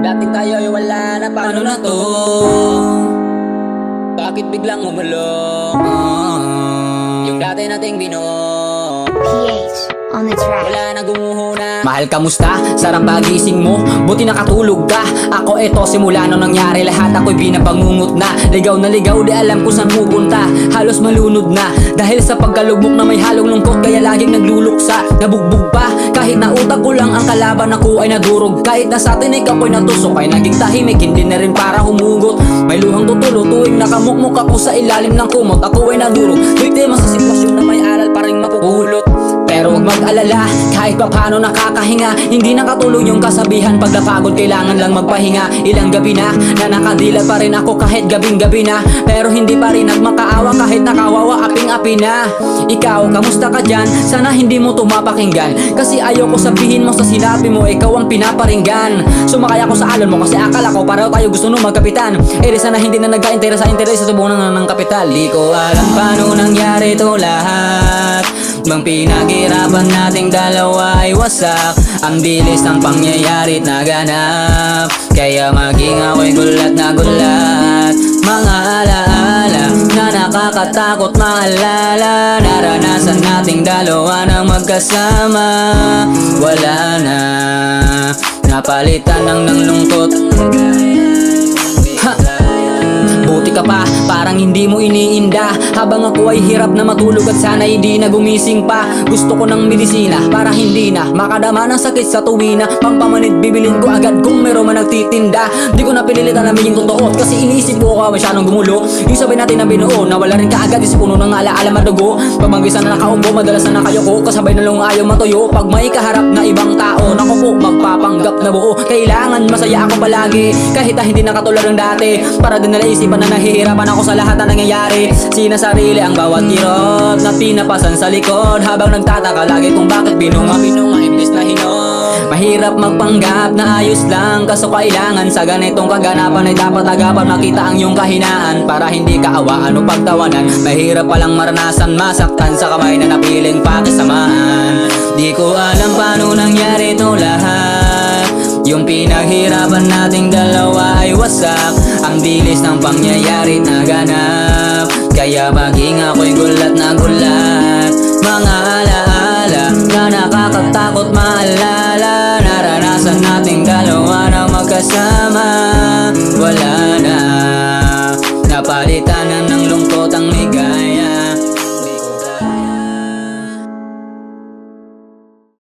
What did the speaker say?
Dating tayo ay wala na, paano na to? Bakit biglang umulong? Yung dati nating binuo, PH on the track. wala na gumuhuna. Mahal, kamusta? Sarap pagising mo, buti nakatulog ka. Ako eto, simula nung nangyari lahat, ako'y binabangungot na. Ligaw na ligaw, di alam kung saan pupunta. Halos malunod na, dahil sa pagkalugmok na may halong lungkot. Kaya laging nagluluksa, nabugbog pa. Kahit na utak ko lang ang kalaban, ako ay nadurog. Kahit na sa tinik ako'y natusok, ay naging tahimik, hindi na rin para humugot. May luhang tutulo tuwing nakamukmuk ako sa ilalim ng kumot. Ako ay nadurog, biktima sa sitwasyon na may aral pa rin mapupulot. Pero huwag mag-alala, kahit pa paano nakakahinga. Hindi nakatulong yung kasabihan, pag napagod kailangan lang magpahinga. Ilang gabi na nakadilat pa rin ako kahit gabing-gabi na. Pero hindi pa rin nagmakaawa kahit nakawawa, aping-api na. Ikaw, kamusta ka dyan? Sana hindi mo tumapakinggan, kasi ayoko sabihin mo sa sinabi mo, ikaw ang pinaparinggan. Sumakay ako sa alon mo kasi akala ko pareho tayo gusto nung magkapitan. Di sana hindi na nag-a-interesa sa tubunan ng kapital. Di ko alam paano nangyari to lahat. Bang pinaghirapan nating dalawa ay wasak. Ang bilis ng pangyayari't naganap, kaya maging ako'y gulat na gulat. Mga alaala na nakakatakot maalala. Naranasan nating dalawa ng magkasama. Wala na, napalitan ng lungkot. Buti ka pa, parang hindi mo iniinda. Habang ako ay hirap na matulog at sana hindi na gumising pa. Gusto ko ng medisina para hindi na makadama ng sakit sa tuwina. Pampamanid bibilin ko agad kung meron man nagtitinda. Di ko na pinilitan na maging totoo, kasi iniisip ko ako masyadong gumulo. Yung sabay natin na binuo, nawala rin kaagad isip puno ng alaala madugo. Pagmanggisan na nakaubo, madalas na nakayoko, kasabay na lang ayaw matuyo. Pag may kaharap na ibang tao, naku po, magpapanggap na buo. Kailangan masaya ako palagi, kahit na hindi nakatulad ng dati. Para din nalaisipan na nahihirapan ako sa lahat na nangyayari. Sinasarili ang bawat kirot na pinapasan sa likod, habang nagtataka lagi kung bakit binunga imbis na hinog. Mahirap magpanggap na ayos lang, kaso kailangan sa ganitong kaganapan ay dapat agapan makita ang iyong kahinaan, para hindi ka awaan o pagtawanan. Mahirap palang maranasan masaktan sa kamay na napiling pakisamahan. Di ko alam paano nangyari to lahat. Yung pinaghirapan nating dalawa ay wasak. Ang bilis ng pangyayari naganap, kaya maging ako'y gulat na gulat. Mga alaala na nakakatakot maalala. Naranasan nating dalawa na magkasama. Wala